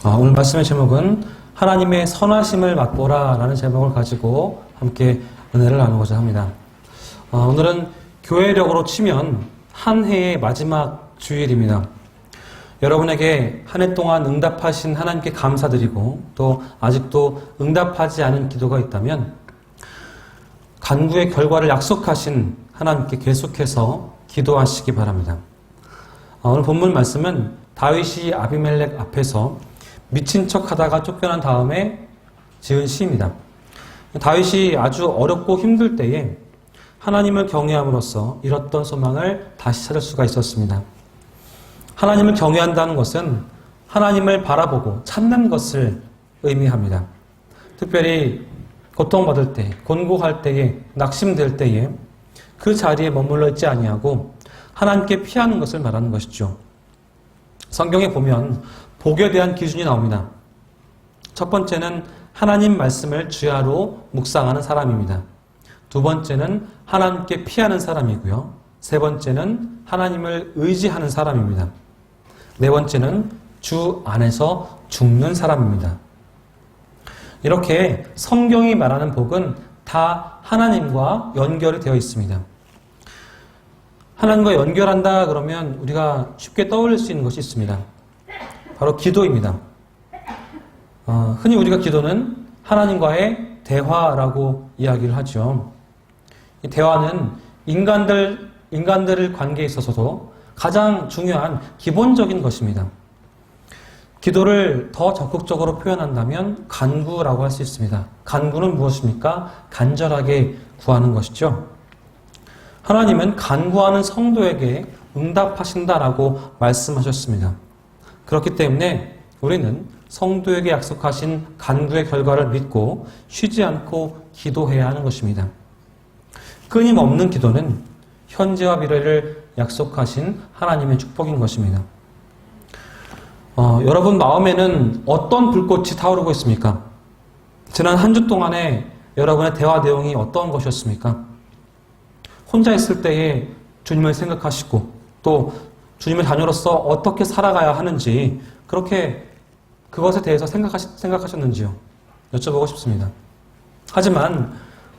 오늘 말씀의 제목은 하나님의 선하심을 맛보라 라는 제목을 가지고 함께 은혜를 나누고자 합니다. 오늘은 교회력으로 치면 한 해의 마지막 주일입니다. 여러분에게 한 해 동안 응답하신 하나님께 감사드리고 또 아직도 응답하지 않은 기도가 있다면 간구의 결과를 약속하신 하나님께 계속해서 기도하시기 바랍니다. 오늘 본문 말씀은 다윗이 아비멜렉 앞에서 미친 척 하다가 쫓겨난 다음에 지은 시입니다. 다윗이 아주 어렵고 힘들 때에 하나님을 경외함으로써 잃었던 소망을 다시 찾을 수가 있었습니다. 하나님을 경외한다는 것은 하나님을 바라보고 찾는 것을 의미합니다. 특별히 고통받을 때, 곤고할 때에, 낙심될 때에 그 자리에 머물러 있지 아니하고 하나님께 피하는 것을 말하는 것이죠. 성경에 보면 복에 대한 기준이 나옵니다. 첫 번째는 하나님 말씀을 주야로 묵상하는 사람입니다. 두 번째는 하나님께 피하는 사람이고요. 세 번째는 하나님을 의지하는 사람입니다. 네 번째는 주 안에서 죽는 사람입니다. 이렇게 성경이 말하는 복은 다 하나님과 연결이 되어 있습니다. 하나님과 연결한다 그러면 우리가 쉽게 떠올릴 수 있는 것이 있습니다. 바로 기도입니다. 흔히 우리가 기도는 하나님과의 대화라고 이야기를 하죠. 이 대화는 인간들의 관계에 있어서도 가장 중요한 기본적인 것입니다. 기도를 더 적극적으로 표현한다면 간구라고 할 수 있습니다. 간구는 무엇입니까? 간절하게 구하는 것이죠. 하나님은 간구하는 성도에게 응답하신다라고 말씀하셨습니다. 그렇기 때문에 우리는 성도에게 약속하신 간구의 결과를 믿고 쉬지 않고 기도해야 하는 것입니다. 끊임없는 기도는 현재와 미래를 약속하신 하나님의 축복인 것입니다. 여러분 마음에는 어떤 불꽃이 타오르고 있습니까? 지난 한 주 동안에 여러분의 대화 내용이 어떤 것이었습니까? 혼자 있을 때에 주님을 생각하시고 또 주님의 자녀로서 어떻게 살아가야 하는지 그렇게 그것에 대해서 생각하셨는지요? 여쭤보고 싶습니다. 하지만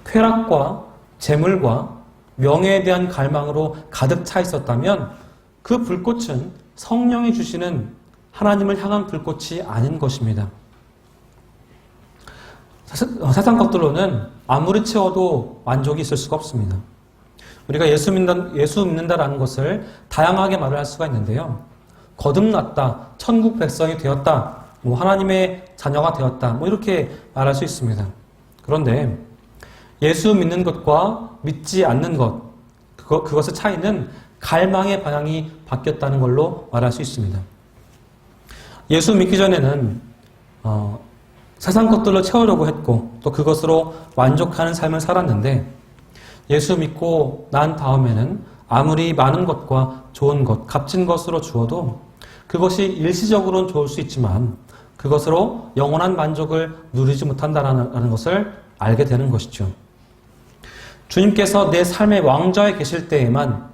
쾌락과 재물과 명예에 대한 갈망으로 가득 차 있었다면 그 불꽃은 성령이 주시는 하나님을 향한 불꽃이 아닌 것입니다. 세상 것들로는 아무리 채워도 만족이 있을 수가 없습니다. 우리가 예수 믿는다라는 것을 다양하게 말을 할 수가 있는데요. 거듭났다, 천국 백성이 되었다, 하나님의 자녀가 되었다, 이렇게 말할 수 있습니다. 그런데 예수 믿는 것과 믿지 않는 것, 그것의 차이는 갈망의 방향이 바뀌었다는 걸로 말할 수 있습니다. 예수 믿기 전에는 세상 것들로 채우려고 했고 또 그것으로 만족하는 삶을 살았는데 예수 믿고 난 다음에는 아무리 많은 것과 좋은 것, 값진 것으로 주어도 그것이 일시적으로는 좋을 수 있지만 그것으로 영원한 만족을 누리지 못한다는 것을 알게 되는 것이죠. 주님께서 내 삶의 왕좌에 계실 때에만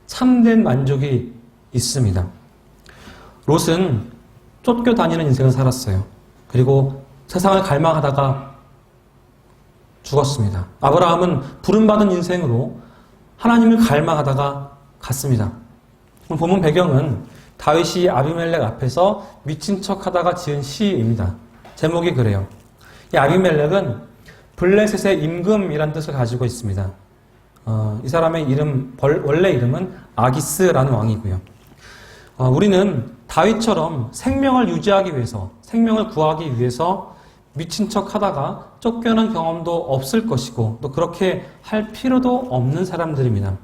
참된 만족이 있습니다. 롯은 쫓겨다니는 인생을 살았어요. 그리고 세상을 갈망하다가 죽었습니다. 아브라함은 부름받은 인생으로 하나님을 갈망하다가 갔습니다. 본문 배경은 다윗이 아비멜렉 앞에서 미친 척 하다가 지은 시입니다. 제목이 그래요. 이 아비멜렉은 블레셋의 임금이라는 뜻을 가지고 있습니다. 이 사람의 원래 이름은 아기스라는 왕이고요. 우리는 다윗처럼 생명을 유지하기 위해서, 생명을 구하기 위해서 미친 척 하다가 쫓겨난 경험도 없을 것이고 또 그렇게 할 필요도 없는 사람들입니다.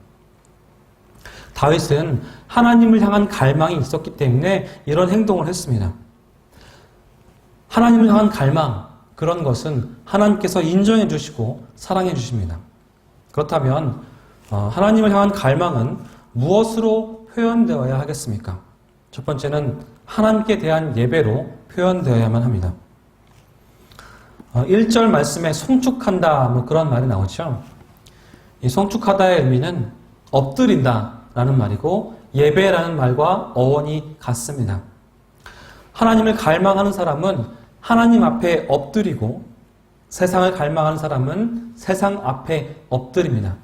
다윗은 하나님을 향한 갈망이 있었기 때문에 이런 행동을 했습니다. 하나님을 향한 갈망, 그런 것은 하나님께서 인정해 주시고 사랑해 주십니다. 그렇다면 하나님을 향한 갈망은 무엇으로 표현되어야 하겠습니까? 첫 번째는 하나님께 대한 예배로 표현되어야만 합니다. 1절 말씀에 송축한다 그런 말이 나오죠. 이 송축하다의 의미는 엎드린다 라는 말이고 예배라는 말과 어원이 같습니다. 하나님을 갈망하는 사람은 하나님 앞에 엎드리고 세상을 갈망하는 사람은 세상 앞에 엎드립니다.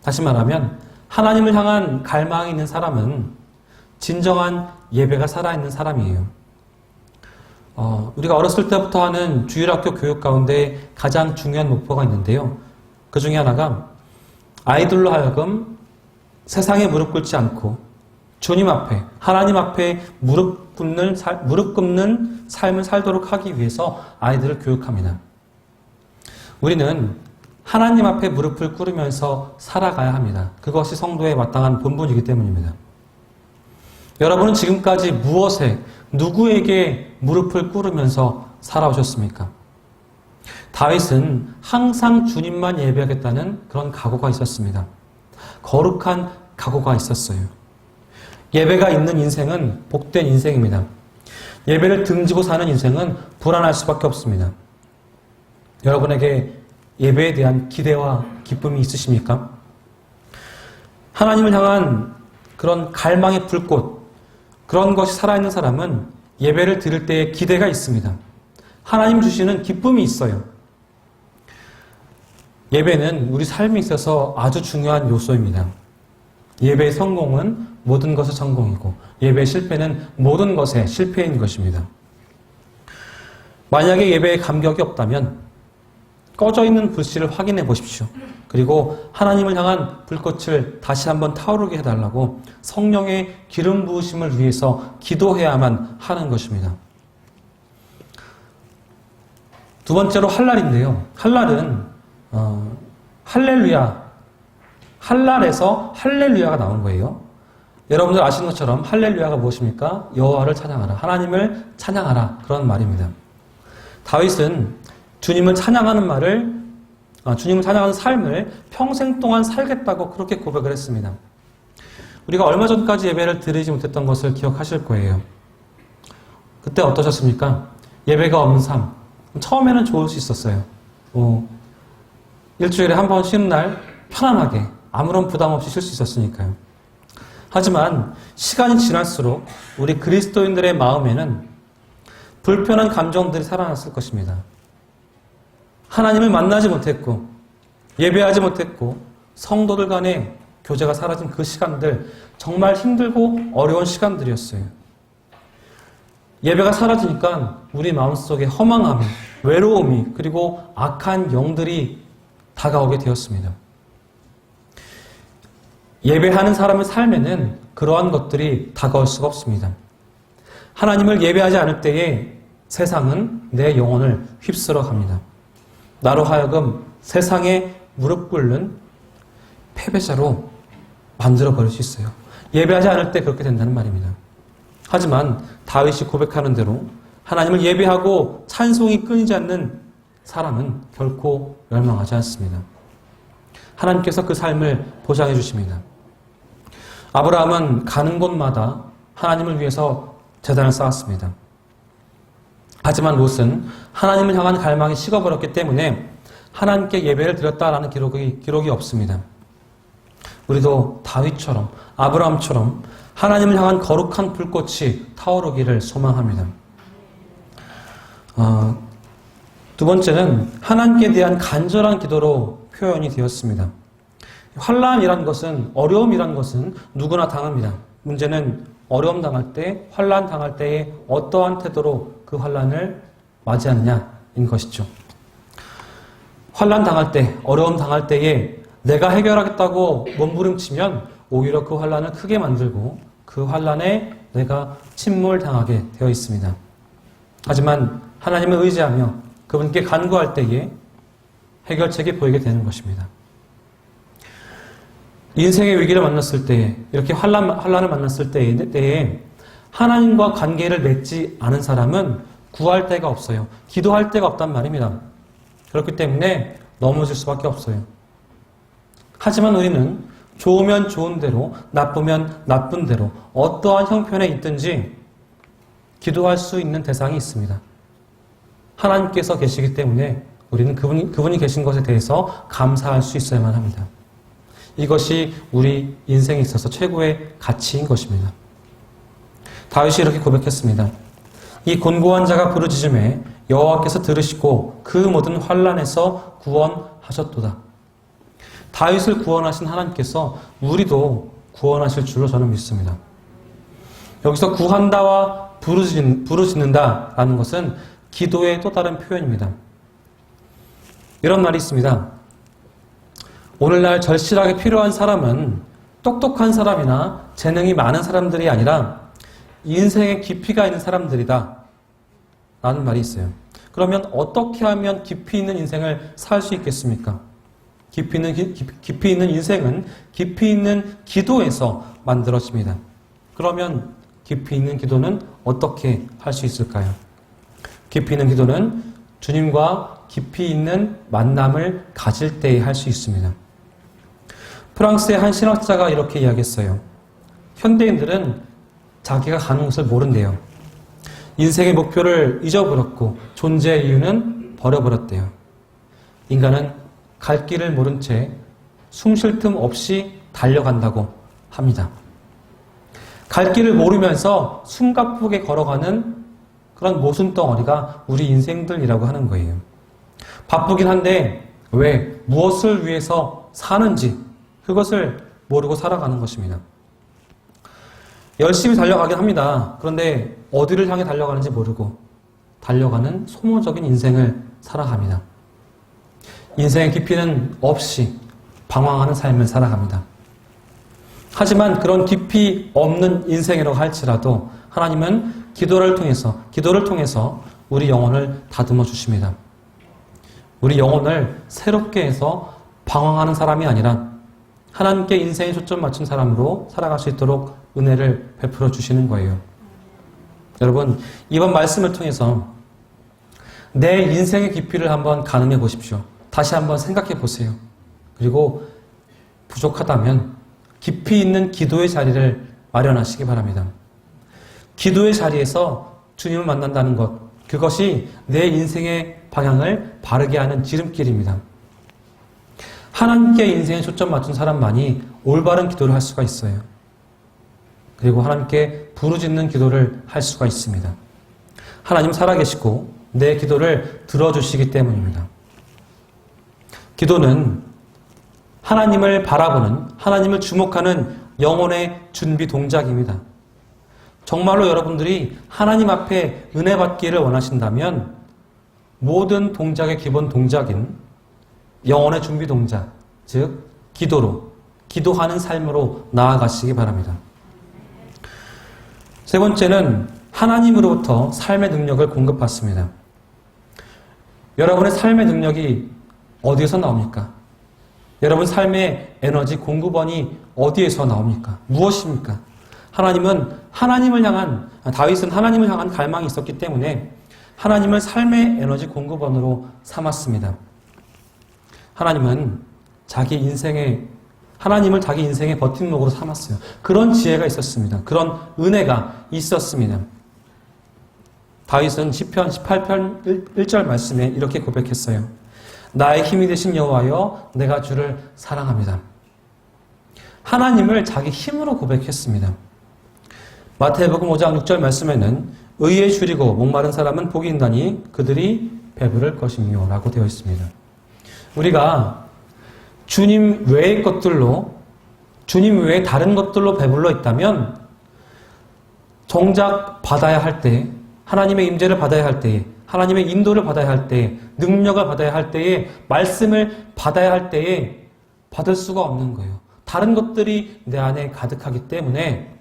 다시 말하면 하나님을 향한 갈망이 있는 사람은 진정한 예배가 살아있는 사람이에요. 우리가 어렸을 때부터 하는 주일학교 교육 가운데 가장 중요한 목표가 있는데요. 그 중에 하나가 아이들로 하여금 세상에 무릎 꿇지 않고 주님 앞에, 하나님 앞에 무릎 꿇는 삶을 살도록 하기 위해서 아이들을 교육합니다. 우리는 하나님 앞에 무릎을 꿇으면서 살아가야 합니다. 그것이 성도의 마땅한 본분이기 때문입니다. 여러분은 지금까지 무엇에, 누구에게 무릎을 꿇으면서 살아오셨습니까? 다윗은 항상 주님만 예배하겠다는 그런 각오가 있었습니다. 거룩한 각오가 있었어요. 예배가 있는 인생은 복된 인생입니다. 예배를 등지고 사는 인생은 불안할 수밖에 없습니다. 여러분에게 예배에 대한 기대와 기쁨이 있으십니까? 하나님을 향한 그런 갈망의 불꽃, 그런 것이 살아있는 사람은 예배를 드릴 때에 기대가 있습니다. 하나님 주시는 기쁨이 있어요. 예배는 우리 삶에 있어서 아주 중요한 요소입니다. 예배의 성공은 모든 것의 성공이고 예배의 실패는 모든 것의 실패인 것입니다. 만약에 예배에 감격이 없다면 꺼져 있는 불씨를 확인해 보십시오. 그리고 하나님을 향한 불꽃을 다시 한번 타오르게 해달라고 성령의 기름 부으심을 위해서 기도해야만 하는 것입니다. 두 번째로 할랄인데요. 할랄은 할렐루야, 할랄에서 할렐루야가 나온 거예요. 여러분들 아시는 것처럼 할렐루야가 무엇입니까? 여호와를 찬양하라, 하나님을 찬양하라, 그런 말입니다. 다윗은 주님을 찬양하는 삶을 평생 동안 살겠다고 그렇게 고백을 했습니다. 우리가 얼마 전까지 예배를 드리지 못했던 것을 기억하실 거예요. 그때 어떠셨습니까? 예배가 없는 삶. 처음에는 좋을 수 있었어요. 일주일에 한 번 쉬는 날 편안하게 아무런 부담 없이 쉴 수 있었으니까요. 하지만 시간이 지날수록 우리 그리스도인들의 마음에는 불편한 감정들이 살아났을 것입니다. 하나님을 만나지 못했고 예배하지 못했고 성도들 간의 교제가 사라진 그 시간들, 정말 힘들고 어려운 시간들이었어요. 예배가 사라지니까 우리 마음속에 허망함이, 외로움이, 그리고 악한 영들이 다가오게 되었습니다. 예배하는 사람의 삶에는 그러한 것들이 다가올 수가 없습니다. 하나님을 예배하지 않을 때에 세상은 내 영혼을 휩쓸어 갑니다. 나로 하여금 세상에 무릎 꿇는 패배자로 만들어버릴 수 있어요. 예배하지 않을 때 그렇게 된다는 말입니다. 하지만 다윗이 고백하는 대로 하나님을 예배하고 찬송이 끊이지 않는 사람은 결코 멸망하지 않습니다. 하나님께서 그 삶을 보장해 주십니다. 아브라함은 가는 곳마다 하나님을 위해서 제단을 쌓았습니다. 하지만 롯은 하나님을 향한 갈망이 식어버렸기 때문에 하나님께 예배를 드렸다라는 기록이 없습니다. 우리도 다윗처럼, 아브라함처럼 하나님을 향한 거룩한 불꽃이 타오르기를 소망합니다. 두 번째는 하나님께 대한 간절한 기도로 표현이 되었습니다. 환난이란 것은, 어려움이란 것은 누구나 당합니다. 문제는 어려움 당할 때, 환난 당할 때에 어떠한 태도로 그 환난을 맞이하느냐인 것이죠. 환난 당할 때, 어려움 당할 때에 내가 해결하겠다고 몸부림치면 오히려 그 환난을 크게 만들고 그 환난에 내가 침몰당하게 되어 있습니다. 하지만 하나님을 의지하며 그분께 간구할 때에 해결책이 보이게 되는 것입니다. 인생의 위기를 만났을 때에, 이렇게 환난을 만났을 때에 하나님과 관계를 맺지 않은 사람은 구할 데가 없어요. 기도할 데가 없단 말입니다. 그렇기 때문에 넘어질 수밖에 없어요. 하지만 우리는 좋으면 좋은 대로, 나쁘면 나쁜 대로, 어떠한 형편에 있든지 기도할 수 있는 대상이 있습니다. 하나님께서 계시기 때문에 우리는 그분이 계신 것에 대해서 감사할 수 있어야만 합니다. 이것이 우리 인생에 있어서 최고의 가치인 것입니다. 다윗이 이렇게 고백했습니다. 이 곤고한 자가 부르짖음에 여호와께서 들으시고 그 모든 환난에서 구원하셨도다. 다윗을 구원하신 하나님께서 우리도 구원하실 줄로 저는 믿습니다. 여기서 구한다와 부르짖는다라는 것은 기도의 또 다른 표현입니다. 이런 말이 있습니다. 오늘날 절실하게 필요한 사람은 똑똑한 사람이나 재능이 많은 사람들이 아니라 인생에 깊이가 있는 사람들이다 라는 말이 있어요. 그러면 어떻게 하면 깊이 있는 인생을 살 수 있겠습니까? 깊이 있는 인생은 깊이 있는 기도에서 만들어집니다. 그러면 깊이 있는 기도는 어떻게 할 수 있을까요? 깊이 있는 기도는 주님과 깊이 있는 만남을 가질 때에 할 수 있습니다. 프랑스의 한 신학자가 이렇게 이야기했어요. 현대인들은 자기가 가는 곳을 모른대요. 인생의 목표를 잊어버렸고 존재의 이유는 버려버렸대요. 인간은 갈 길을 모른 채 숨 쉴 틈 없이 달려간다고 합니다. 갈 길을 모르면서 숨가쁘게 걸어가는 그런 모순덩어리가 우리 인생들이라고 하는 거예요. 바쁘긴 한데 왜, 무엇을 위해서 사는지 그것을 모르고 살아가는 것입니다. 열심히 달려가긴 합니다. 그런데 어디를 향해 달려가는지 모르고 달려가는 소모적인 인생을 살아갑니다. 인생의 깊이는 없이 방황하는 삶을 살아갑니다. 하지만 그런 깊이 없는 인생이라고 할지라도 하나님은 기도를 통해서 우리 영혼을 다듬어 주십니다. 우리 영혼을 새롭게 해서 방황하는 사람이 아니라 하나님께 인생에 초점 맞춘 사람으로 살아갈 수 있도록 은혜를 베풀어 주시는 거예요. 여러분, 이번 말씀을 통해서 내 인생의 깊이를 한번 가늠해 보십시오. 다시 한번 생각해 보세요. 그리고 부족하다면 깊이 있는 기도의 자리를 마련하시기 바랍니다. 기도의 자리에서 주님을 만난다는 것, 그것이 내 인생의 방향을 바르게 하는 지름길입니다. 하나님께 인생에 초점 맞춘 사람만이 올바른 기도를 할 수가 있어요. 그리고 하나님께 부르짖는 기도를 할 수가 있습니다. 하나님 살아계시고 내 기도를 들어주시기 때문입니다. 기도는 하나님을 바라보는, 하나님을 주목하는 영혼의 준비 동작입니다. 정말로 여러분들이 하나님 앞에 은혜 받기를 원하신다면 모든 동작의 기본 동작인 영혼의 준비 동작, 즉 기도로, 기도하는 삶으로 나아가시기 바랍니다. 세 번째는 하나님으로부터 삶의 능력을 공급받습니다. 여러분의 삶의 능력이 어디에서 나옵니까? 여러분 삶의 에너지 공급원이 어디에서 나옵니까? 무엇입니까? 다윗은 하나님을 향한 갈망이 있었기 때문에 하나님을 삶의 에너지 공급원으로 삼았습니다. 하나님을 자기 인생의 버팀목으로 삼았어요. 그런 지혜가 있었습니다. 그런 은혜가 있었습니다. 다윗은 시편 18편 1절 말씀에 이렇게 고백했어요. 나의 힘이 되신 여호와여, 내가 주를 사랑합니다. 하나님을 자기 힘으로 고백했습니다. 마태복음 5장 6절 말씀에는 의에 줄이고 목마른 사람은 복이 있나니 그들이 배부를 것이며 라고 되어 있습니다. 우리가 주님 외의 다른 것들로 배불러 있다면 정작 받아야 할 때, 하나님의 임재를 받아야 할 때에, 하나님의 인도를 받아야 할 때에, 능력을 받아야 할 때에, 말씀을 받아야 할 때에 받을 수가 없는 거예요. 다른 것들이 내 안에 가득하기 때문에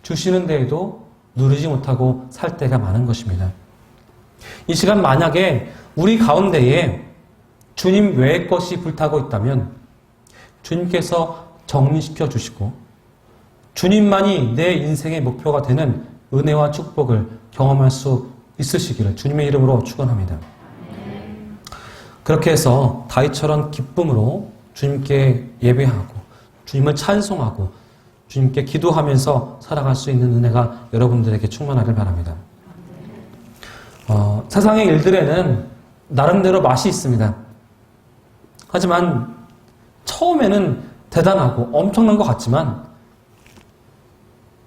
주시는 데에도 누리지 못하고 살 때가 많은 것입니다. 이 시간 만약에 우리 가운데에 주님 외의 것이 불타고 있다면 주님께서 정리시켜 주시고 주님만이 내 인생의 목표가 되는 은혜와 축복을 경험할 수 있으시기를 주님의 이름으로 축원합니다. 그렇게 해서 다윗처럼 기쁨으로 주님께 예배하고 주님을 찬송하고 주님께 기도하면서 살아갈 수 있는 은혜가 여러분들에게 충만하길 바랍니다. 세상의 일들에는 나름대로 맛이 있습니다. 하지만 처음에는 대단하고 엄청난 것 같지만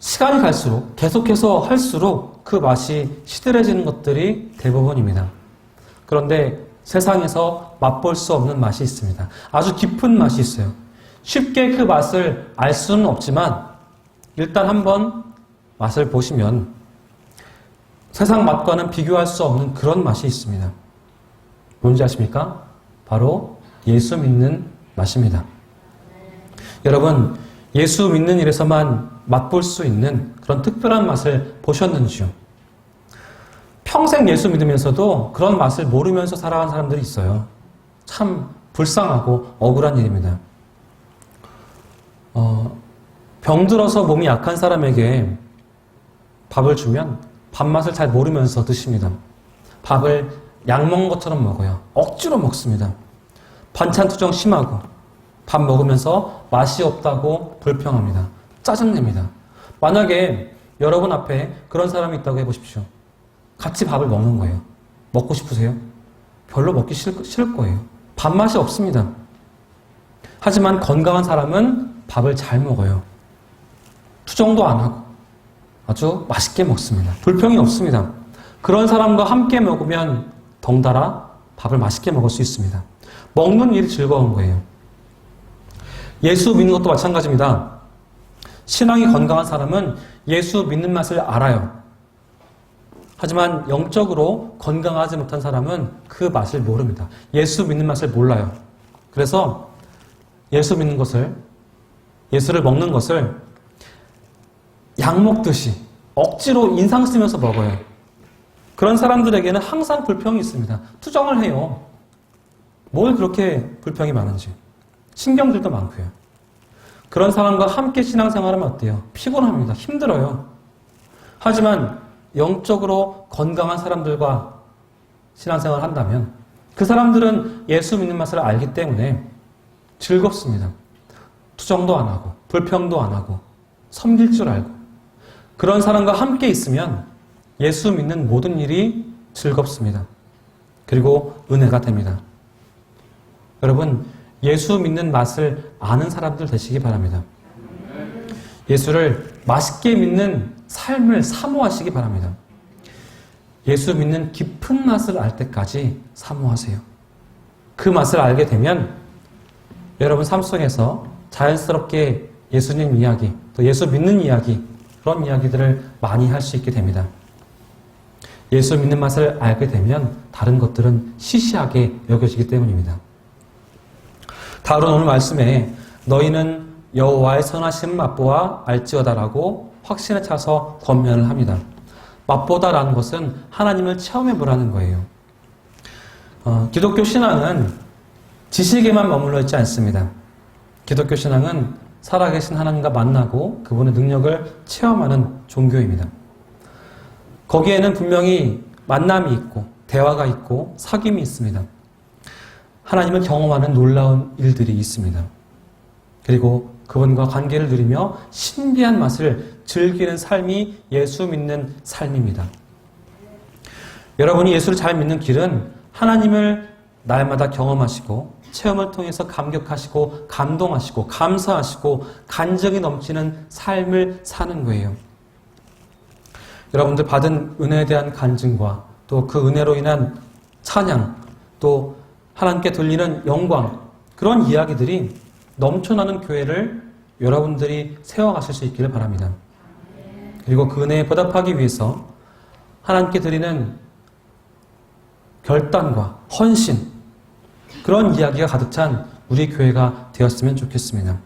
시간이 갈수록 계속해서 할수록 그 맛이 시들해지는 것들이 대부분입니다. 그런데 세상에서 맛볼 수 없는 맛이 있습니다. 아주 깊은 맛이 있어요. 쉽게 그 맛을 알 수는 없지만 일단 한번 맛을 보시면 세상 맛과는 비교할 수 없는 그런 맛이 있습니다. 뭔지 아십니까? 바로 예수 믿는 맛입니다. 여러분, 예수 믿는 일에서만 맛볼 수 있는 그런 특별한 맛을 보셨는지요? 평생 예수 믿으면서도 그런 맛을 모르면서 살아간 사람들이 있어요. 참 불쌍하고 억울한 일입니다. 병들어서 몸이 약한 사람에게 밥을 주면 밥맛을 잘 모르면서 드십니다. 밥을 약 먹은 것처럼 먹어요. 억지로 먹습니다. 반찬 투정 심하고 밥 먹으면서 맛이 없다고 불평합니다. 짜증냅니다. 만약에 여러분 앞에 그런 사람이 있다고 해보십시오. 같이 밥을 먹는 거예요. 먹고 싶으세요? 별로 먹기 싫을 거예요. 밥맛이 없습니다. 하지만 건강한 사람은 밥을 잘 먹어요. 투정도 안 하고 아주 맛있게 먹습니다. 불평이 없습니다. 그런 사람과 함께 먹으면 덩달아 밥을 맛있게 먹을 수 있습니다. 먹는 일이 즐거운 거예요. 예수 믿는 것도 마찬가지입니다. 신앙이 건강한 사람은 예수 믿는 맛을 알아요. 하지만 영적으로 건강하지 못한 사람은 그 맛을 모릅니다. 예수 믿는 맛을 몰라요. 그래서 예수 믿는 것을, 예수를 먹는 것을 약 먹듯이 억지로 인상 쓰면서 먹어요. 그런 사람들에게는 항상 불평이 있습니다. 투정을 해요. 뭘 그렇게 불평이 많은지. 신경들도 많고요. 그런 사람과 함께 신앙생활하면 어때요? 피곤합니다. 힘들어요. 하지만 영적으로 건강한 사람들과 신앙생활을 한다면 그 사람들은 예수 믿는 맛을 알기 때문에 즐겁습니다. 투정도 안 하고 불평도 안 하고 섬길 줄 알고 그런 사람과 함께 있으면 예수 믿는 모든 일이 즐겁습니다. 그리고 은혜가 됩니다. 여러분, 예수 믿는 맛을 아는 사람들 되시기 바랍니다. 예수를 맛있게 믿는 삶을 사모하시기 바랍니다. 예수 믿는 깊은 맛을 알 때까지 사모하세요. 그 맛을 알게 되면 여러분 삶 속에서 자연스럽게 예수님 이야기, 또 예수 믿는 이야기, 그런 이야기들을 많이 할 수 있게 됩니다. 예수 믿는 맛을 알게 되면 다른 것들은 시시하게 여겨지기 때문입니다. 다른 오늘 말씀에 너희는 여호와의 선하심을 맛보아 알지어다라고 확신에 차서 권면을 합니다. 맛보다라는 것은 하나님을 체험해 보라는 거예요. 기독교 신앙은 지식에만 머물러 있지 않습니다. 기독교 신앙은 살아계신 하나님과 만나고 그분의 능력을 체험하는 종교입니다. 거기에는 분명히 만남이 있고 대화가 있고 사귐이 있습니다. 하나님을 경험하는 놀라운 일들이 있습니다. 그리고 그분과 관계를 누리며 신비한 맛을 즐기는 삶이 예수 믿는 삶입니다. 여러분이 예수를 잘 믿는 길은 하나님을 날마다 경험하시고 체험을 통해서 감격하시고 감동하시고 감사하시고 간증이 넘치는 삶을 사는 거예요. 여러분들 받은 은혜에 대한 간증과 또 그 은혜로 인한 찬양, 또 하나님께 돌리는 영광, 그런 이야기들이 넘쳐나는 교회를 여러분들이 세워가실 수 있기를 바랍니다. 그리고 그 은혜에 보답하기 위해서 하나님께 드리는 결단과 헌신, 그런 이야기가 가득 찬 우리 교회가 되었으면 좋겠습니다.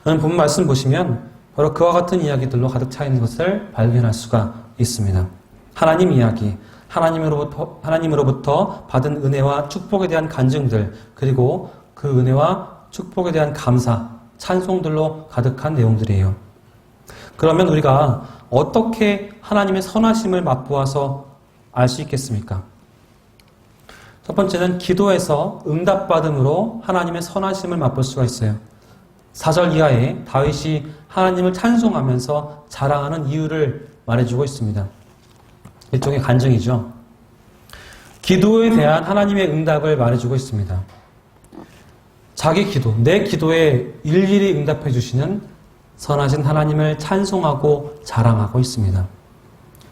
오늘 본문 말씀 보시면 바로 그와 같은 이야기들로 가득 차 있는 것을 발견할 수가 있습니다. 하나님 이야기, 하나님으로부터 받은 은혜와 축복에 대한 간증들, 그리고 그 은혜와 축복에 대한 감사, 찬송들로 가득한 내용들이에요. 그러면 우리가 어떻게 하나님의 선하심을 맛보아서 알 수 있겠습니까? 첫 번째는 기도에서 응답받음으로 하나님의 선하심을 맛볼 수가 있어요. 4절 이하에 다윗이 하나님을 찬송하면서 자랑하는 이유를 말해주고 있습니다. 일종의 간증이죠. 기도에 대한 하나님의 응답을 말해주고 있습니다. 자기 기도, 내 기도에 일일이 응답해 주시는 선하신 하나님을 찬송하고 자랑하고 있습니다.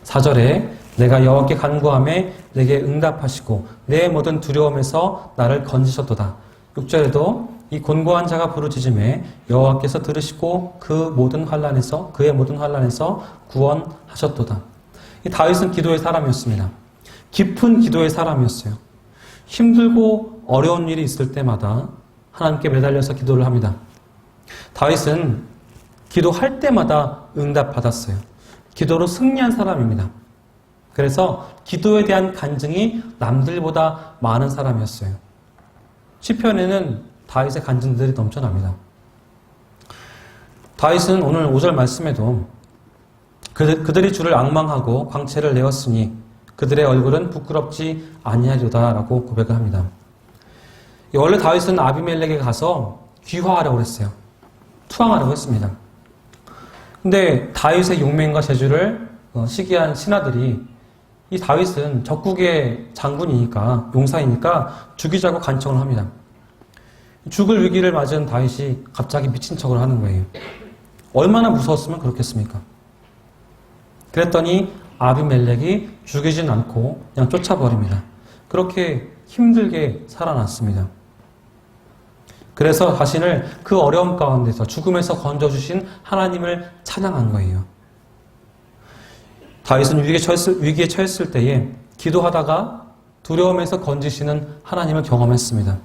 4절에 내가 여호와께 간구하매 내게 응답하시고 내 모든 두려움에서 나를 건지셨도다. 6절에도 이 곤고한 자가 부르짖음에 여호와께서 들으시고 그의 모든 환난에서 구원하셨도다. 이 다윗은 기도의 사람이었습니다. 깊은 기도의 사람이었어요. 힘들고 어려운 일이 있을 때마다 하나님께 매달려서 기도를 합니다. 다윗은 기도할 때마다 응답받았어요. 기도로 승리한 사람입니다. 그래서 기도에 대한 간증이 남들보다 많은 사람이었어요. 시편에는 다윗의 간증들이 넘쳐납니다. 다윗은 오늘 5절 말씀에도 그들이 주를 앙망하고 광채를 내었으니 그들의 얼굴은 부끄럽지 아니하리로다 라고 고백을 합니다. 원래 다윗은 아비멜렉에 가서 귀화하려고 했어요. 투항하려고 했습니다. 근데 다윗의 용맹과 재주를 시기한 신하들이 이 다윗은 적국의 장군이니까, 용사이니까 죽이자고 간청을 합니다. 죽을 위기를 맞은 다윗이 갑자기 미친 척을 하는 거예요. 얼마나 무서웠으면 그렇겠습니까? 그랬더니 아비멜렉이 죽이진 않고 그냥 쫓아버립니다. 그렇게 힘들게 살아났습니다. 그래서 자신을 그 어려움 가운데서 죽음에서 건져주신 하나님을 찬양한 거예요. 다윗은 위기에 처했을 때에 기도하다가 두려움에서 건지시는 하나님을 경험했습니다.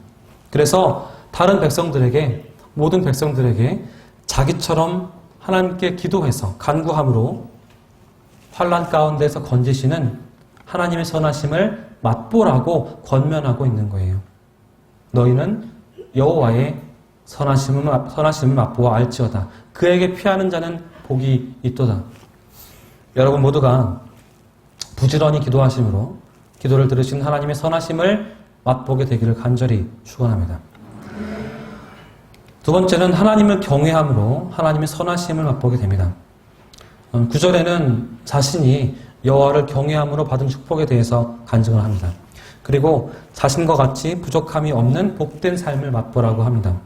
그래서 다른 백성들에게, 모든 백성들에게 자기처럼 하나님께 기도해서 간구함으로 환난 가운데서 건지시는 하나님의 선하심을 맛보라고 권면하고 있는 거예요. 너희는 여호와의 선하심을 맛보아 알지어다. 그에게 피하는 자는 복이 있도다. 여러분 모두가 부지런히 기도하심으로 기도를 들으신 하나님의 선하심을 맛보게 되기를 간절히 축원합니다. 두 번째는 하나님을 경외함으로 하나님의 선하심을 맛보게 됩니다. 9절에는 자신이 여호와를 경외함으로 받은 축복에 대해서 간증을 합니다. 그리고 자신과 같이 부족함이 없는 복된 삶을 맛보라고 합니다.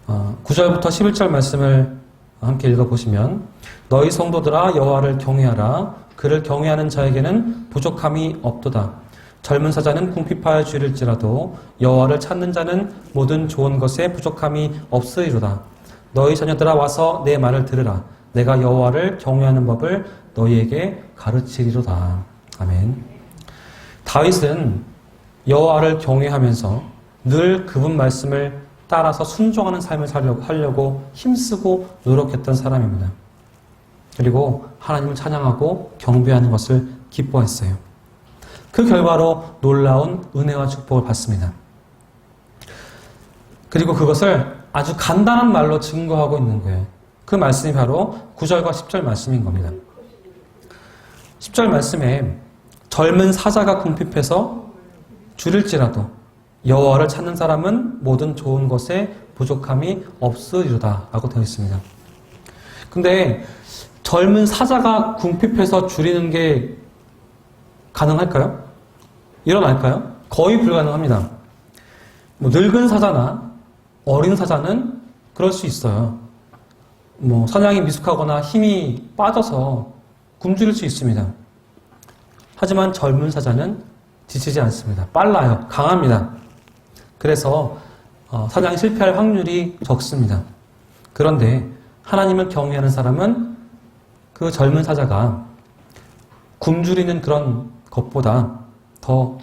9절부터 11절 말씀을 함께 읽어보시면 너희 성도들아 여호와를 경외하라. 그를 경외하는 자에게는 부족함이 없도다. 젊은 사자는 궁핍하여 줄일지라도 여호와를 찾는 자는 모든 좋은 것에 부족함이 없으리로다. 너희 자녀들아 와서 내 말을 들으라. 내가 여호와를 경외하는 법을 너희에게 가르치리로다. 아멘. 다윗은 여호와를 경외하면서 늘 그분 말씀을 따라서 순종하는 삶을 살려고 힘쓰고 노력했던 사람입니다. 그리고 하나님을 찬양하고 경배하는 것을 기뻐했어요. 그 결과로 놀라운 은혜와 축복을 받습니다. 그리고 그것을 아주 간단한 말로 증거하고 있는 거예요. 그 말씀이 바로 9절과 10절 말씀인 겁니다. 10절 말씀에 젊은 사자가 궁핍해서 줄일지라도 여호와를 찾는 사람은 모든 좋은 것에 부족함이 없으리로다 라고 되어 있습니다. 근데 젊은 사자가 궁핍해서 줄이는 게 가능할까요? 일어날까요? 거의 불가능합니다. 늙은 사자나 어린 사자는 그럴 수 있어요. 사냥이 미숙하거나 힘이 빠져서 굶주릴 수 있습니다. 하지만 젊은 사자는 지치지 않습니다. 빨라요. 강합니다. 그래서 사냥이 실패할 확률이 적습니다. 그런데 하나님을 경외하는 사람은 그 젊은 사자가 굶주리는 그런 것보다 더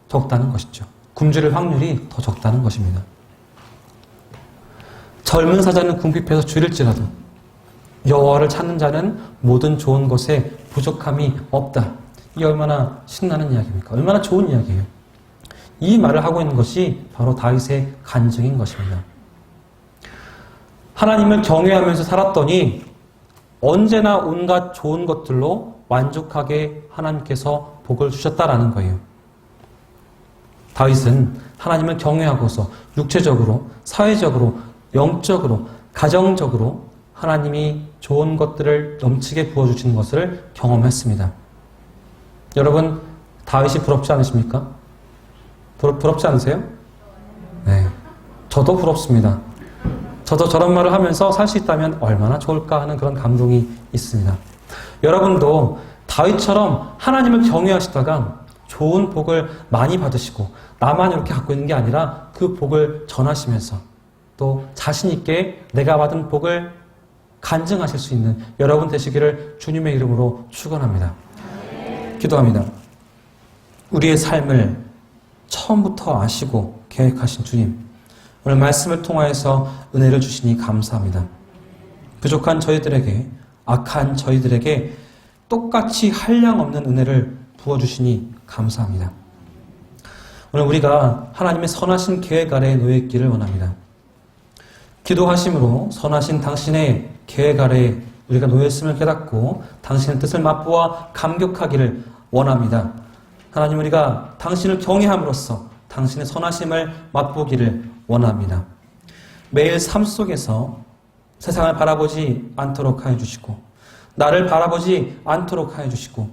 적다는 것이죠. 굶주릴 확률이 더 적다는 것입니다. 젊은 사자는 궁핍해서 줄일지라도 여호와를 찾는 자는 모든 좋은 것에 부족함이 없다. 이게 얼마나 신나는 이야기입니까? 얼마나 좋은 이야기예요. 이 말을 하고 있는 것이 바로 다윗의 간증인 것입니다. 하나님을 경외하면서 살았더니 언제나 온갖 좋은 것들로 만족하게 하나님께서 복을 주셨다라는 거예요. 다윗은 하나님을 경외하고서 육체적으로, 사회적으로, 영적으로, 가정적으로 하나님이 좋은 것들을 넘치게 부어주시는 것을 경험했습니다. 여러분, 다윗이 부럽지 않으십니까? 부럽지 않으세요? 네. 저도 부럽습니다. 저도 저런 말을 하면서 살 수 있다면 얼마나 좋을까 하는 그런 감동이 있습니다. 여러분도 다윗처럼 하나님을 경외하시다가 좋은 복을 많이 받으시고 나만 이렇게 갖고 있는 게 아니라 그 복을 전하시면서 또 자신 있게 내가 받은 복을 간증하실 수 있는 여러분 되시기를 주님의 이름으로 축원합니다. 기도합니다. 우리의 삶을 처음부터 아시고 계획하신 주님, 오늘 말씀을 통하여서 은혜를 주시니 감사합니다. 부족한 저희들에게, 악한 저희들에게 똑같이 한량없는 은혜를 부어주시니 감사합니다. 오늘 우리가 하나님의 선하신 계획 아래에 놓여 있기를 원합니다. 기도하심으로 선하신 당신의 계획 아래에 우리가 놓였음을 깨닫고 당신의 뜻을 맛보아 감격하기를 원합니다. 하나님, 우리가 당신을 경외함으로써 당신의 선하심을 맛보기를 원합니다. 매일 삶 속에서 세상을 바라보지 않도록 하여 주시고 나를 바라보지 않도록 하여 주시고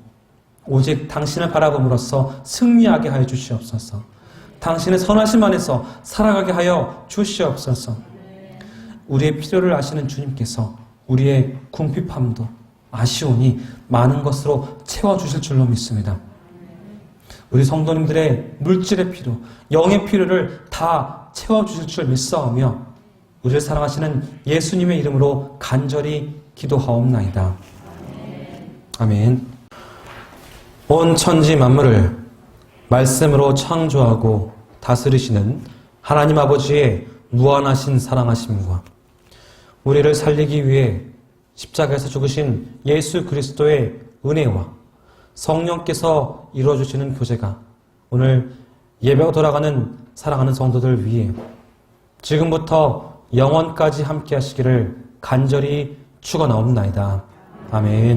오직 당신을 바라봄으로써 승리하게 하여 주시옵소서. 당신의 선하심 안에서 살아가게 하여 주시옵소서. 우리의 필요를 아시는 주님께서 우리의 궁핍함도 아시오니 많은 것으로 채워주실 줄로 믿습니다. 우리 성도님들의 물질의 필요, 영의 필요를 다 채워주실 줄 믿사오며 우리를 사랑하시는 예수님의 이름으로 간절히 기도하옵나이다. 아멘. 온 천지 만물을 말씀으로 창조하고 다스리시는 하나님 아버지의 무한하신 사랑하심과 우리를 살리기 위해 십자가에서 죽으신 예수 그리스도의 은혜와 성령께서 이루어주시는 교제가 오늘 예배로 돌아가는 사랑하는 성도들 위해 지금부터 영원까지 함께 하시기를 간절히 축원하옵나이다. 아멘.